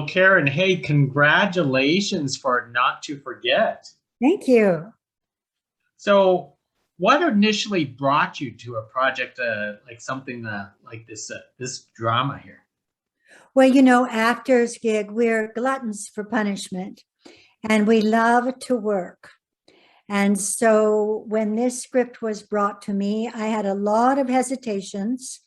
Well, Karen, hey, congratulations for Not to Forget. Thank you. So, what initially brought you to a project like something like this drama here? Well, actors gig, we're gluttons for punishment and we love to work. And so when this script was brought to me, I had a lot of hesitations.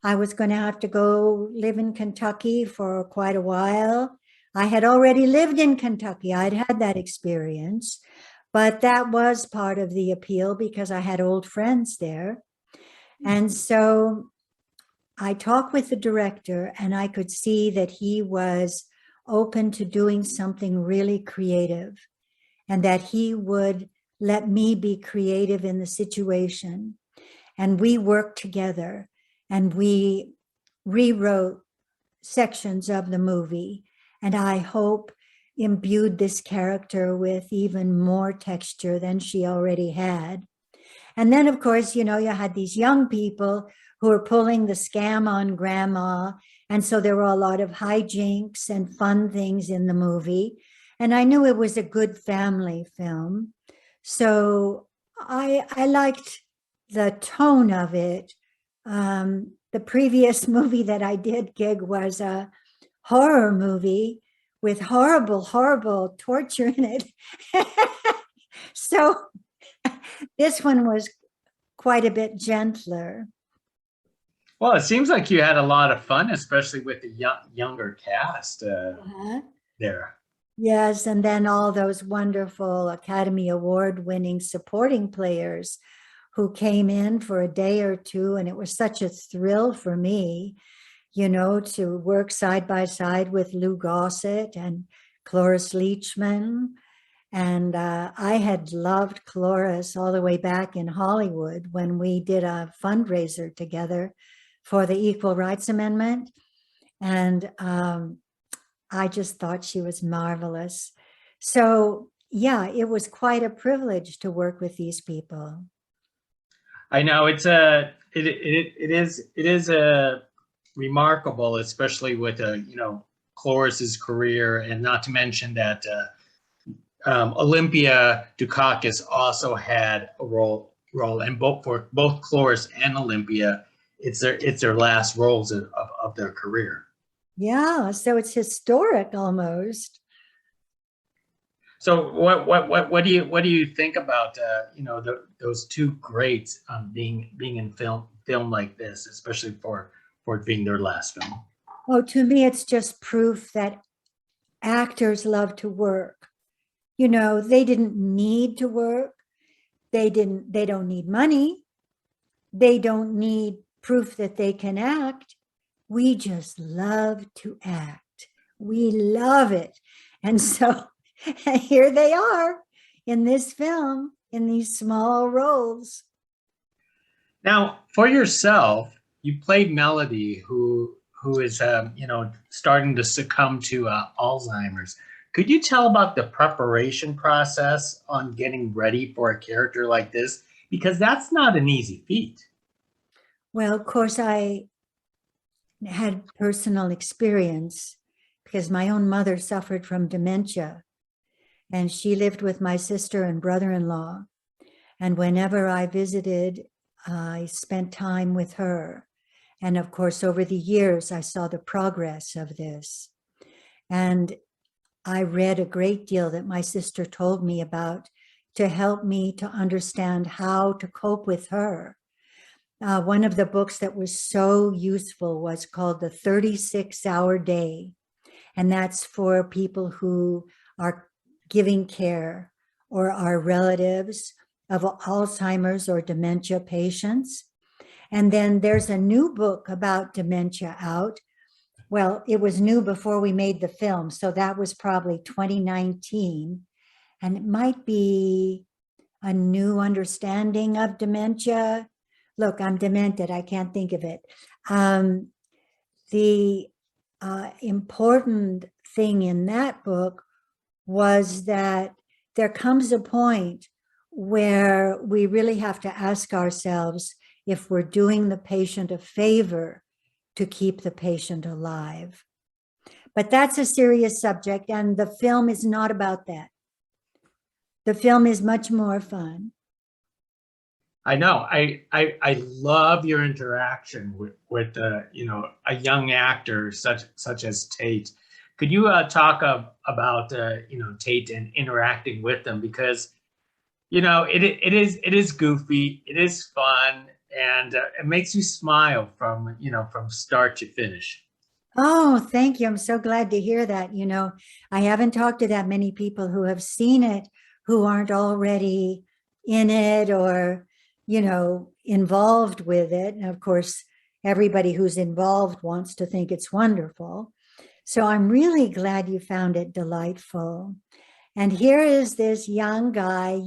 I was going to have to go live in Kentucky for quite a while. I had already lived in Kentucky. I'd had that experience, but that was part of the appeal because I had old friends there. And so I talked with the director and I could see that he was open to doing something really creative and that he would let me be creative in the situation. And we worked together and we rewrote sections of the movie. And I hope imbued this character with even more texture than she already had. And then, of course, you had these young people who were pulling the scam on grandma. And so there were a lot of hijinks and fun things in the movie. And I knew it was a good family film. So I liked the tone of it. The previous movie that I did gig was a horror movie with horrible, horrible torture in it. So this one was quite a bit gentler. Well, it seems like you had a lot of fun, especially with the younger cast Uh-huh. there. Yes, and then all those wonderful Academy Award winning supporting players who came in for a day or two. And it was such a thrill for me, to work side by side with Lou Gossett and Cloris Leachman. And I had loved Cloris all the way back in Hollywood when we did a fundraiser together for the Equal Rights Amendment. And I just thought she was marvelous. So yeah, it was quite a privilege to work with these people. I know it is a remarkable, especially with Cloris's career, and not to mention that Olympia Dukakis also had a role, and both Cloris and Olympia, it's their last roles of their career. Yeah, so it's historic almost. So what do you think about those two greats being in film like this, especially for it being their last film? Oh, to me, it's just proof that actors love to work. They didn't need to work. They don't need money. They don't need proof that they can act. We just love to act. We love it. And so here they are in this film in these small roles. Now, for yourself, you played Melody, who is starting to succumb to Alzheimer's. Could you tell about the preparation process on getting ready for a character like this? Because that's not an easy feat. Well, of course, I had personal experience because my own mother suffered from dementia and she lived with my sister and brother-in-law. And whenever I visited, I spent time with her. And of course, over the years, I saw the progress of this. And I read a great deal that my sister told me about to help me to understand how to cope with her. One of the books that was so useful was called The 36-Hour Day. And that's for people who are giving care or are relatives of Alzheimer's or dementia patients. And then there's a new book about dementia out. Well, it was new before we made the film, so that was probably 2019. And it might be a new understanding of dementia. Look, I'm demented, I can't think of it. The important thing in that book was that there comes a point where we really have to ask ourselves if we're doing the patient a favor to keep the patient alive. But that's a serious subject, and the film is not about that. The film is much more fun. I know. I love your interaction with you know, a young actor such as Tate. Could you talk about you know, Tate and interacting with them, because you know it is goofy, it is fun, and it makes you smile from, you know, from start to finish. Oh, thank you. I'm so glad to hear that. I haven't talked to that many people who have seen it who aren't already in it or, involved with it. And of course, everybody who's involved wants to think it's wonderful. So I'm really glad you found it delightful. And here is this young guy,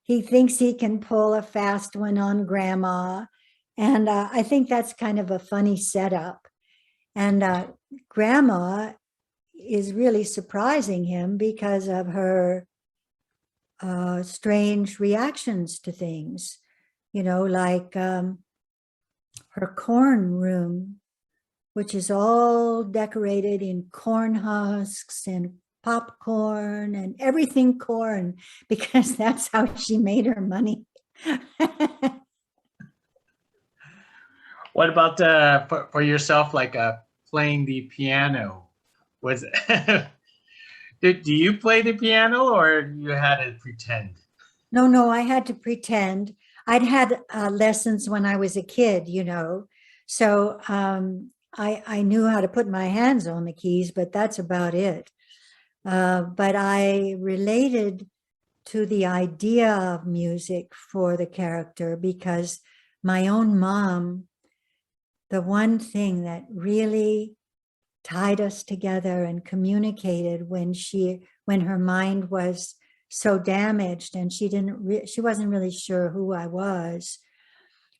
he thinks he can pull a fast one on grandma. And I think that's kind of a funny setup. And grandma is really surprising him because of her strange reactions to things, like her corn room, which is all decorated in corn husks and popcorn and everything corn, because that's how she made her money. What about for yourself, like playing the piano? Was do you play the piano, or you had to pretend? No, I had to pretend. I'd had lessons when I was a kid, so I knew how to put my hands on the keys, but that's about it. But I related to the idea of music for the character because my own mom, the one thing that really tied us together and communicated when her mind was so damaged and she wasn't really sure who I was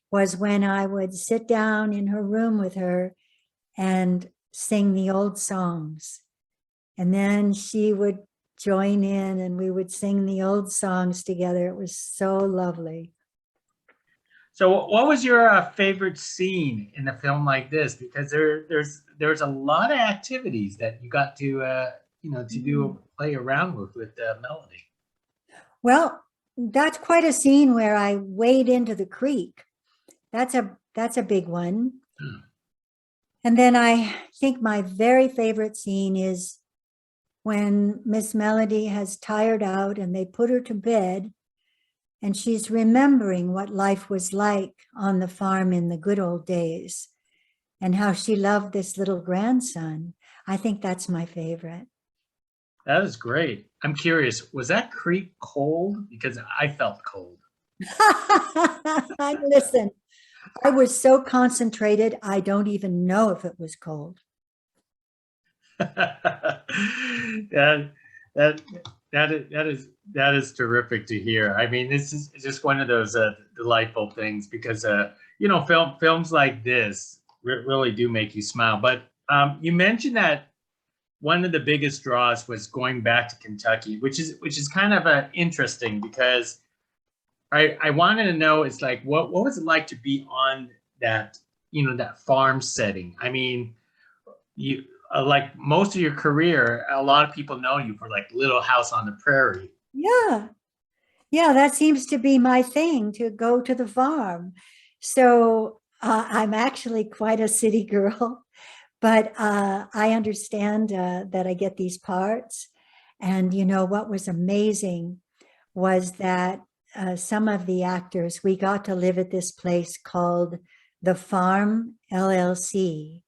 when I would sit down in her room with her and sing the old songs. And then she would join in and we would sing the old songs together. It was so lovely. So, what was your favorite scene in a film like this? Because there's a lot of activities that you got to you know, to do, play around with melody. Well, that's quite a scene where I wade into the creek. That's a big one. Hmm. And then I think my very favorite scene is when Miss Melody has tired out and they put her to bed and she's remembering what life was like on the farm in the good old days and how she loved this little grandson. I think that's my favorite. That is great. I'm curious, was that creek cold? Because I felt cold. Listen, I was so concentrated, I don't even know if it was cold. that that that is terrific to hear. I mean, this is just one of those delightful things because you know, films like this really do make you smile. But you mentioned that one of the biggest draws was going back to Kentucky, which is kind of interesting because I wanted to know, it's like what was it like to be on that, you know, that farm setting? I mean, you like most of your career, a lot of people know you for like Little House on the Prairie. Yeah. Yeah, that seems to be my thing, to go to the farm. So I'm actually quite a city girl, but I understand that I get these parts. And what was amazing was that some of the actors, we got to live at this place called the Farm LLC,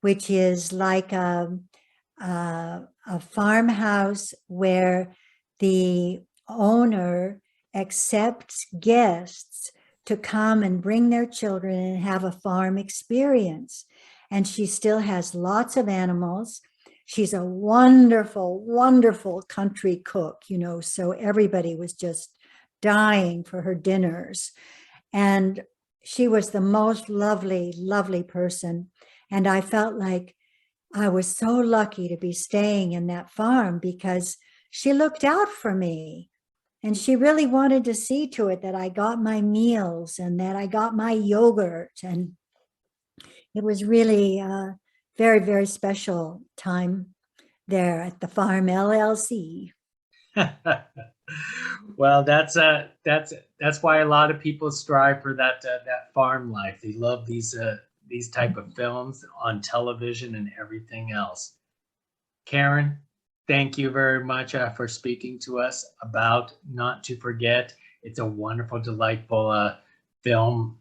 which is like a farmhouse where the owner accepts guests to come and bring their children and have a farm experience. And she still has lots of animals. She's a wonderful, wonderful country cook, so everybody was just dying for her dinners. And she was the most lovely, lovely person. And I felt like I was so lucky to be staying in that farm because she looked out for me. And she really wanted to see to it that I got my meals and that I got my yogurt. And it was really very, very special time there at the farm LLC. Well, that's why a lot of people strive for that farm life. They love these type of films on television and everything else. Karen, thank you very much for speaking to us about Not to Forget. It's a wonderful, delightful film,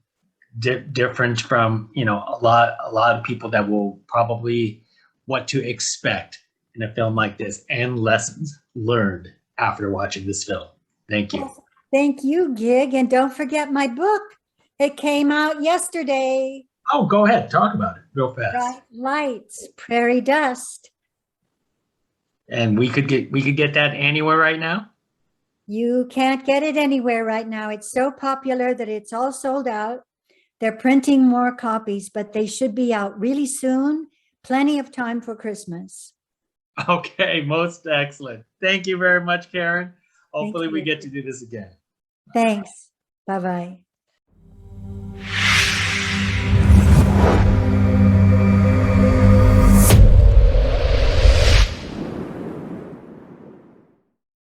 different from a lot of people that will probably what to expect in a film like this, and lessons learned after watching this film. Thank you. Thank you, Gig. And don't forget my book. It came out yesterday. Oh, go ahead. Talk about it real fast. Bright Lights, Prairie Dust. And we could get that anywhere right now? You can't get it anywhere right now. It's so popular that it's all sold out. They're printing more copies, but they should be out really soon. Plenty of time for Christmas. Okay, most excellent. Thank you very much, Karen. Hopefully we you. get to do this again. Thanks. Bye-bye.